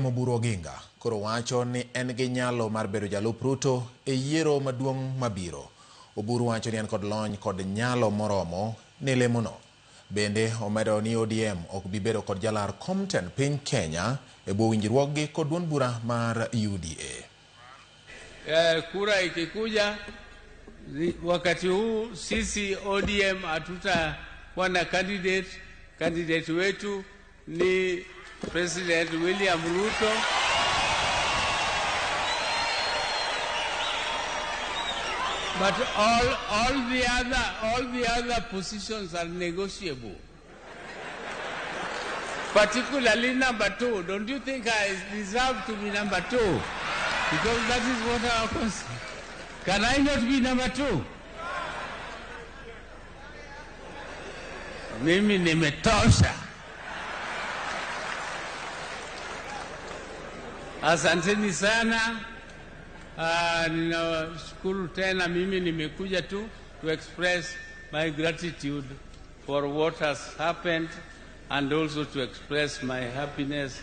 Oburu Oginga koro wacho ni en gi nyalo mar bedo jalup Ruto e yiero maduong' mabiro. Oburu wacho ni en kod lony kod nyalo moromo ne lemono. Bende omedo ni ODM ok bi bedo kod jalar komten piny Kenya e bwo winjruokgi kod duond bura mar UDA. Kura ikikuja wakati huu sisi ODM hatutakuwa na candidate wetu ni President William Ruto. But all the other positions are negotiable. Particularly number 2. Don't you think I deserve to be number 2? Because that is what our constitution. Can I not be number 2? Mimi nimetosha. Asanteni sana. Ninashukuru tena, mimi nimekuja tu to express my gratitude for what has happened and also to express my happiness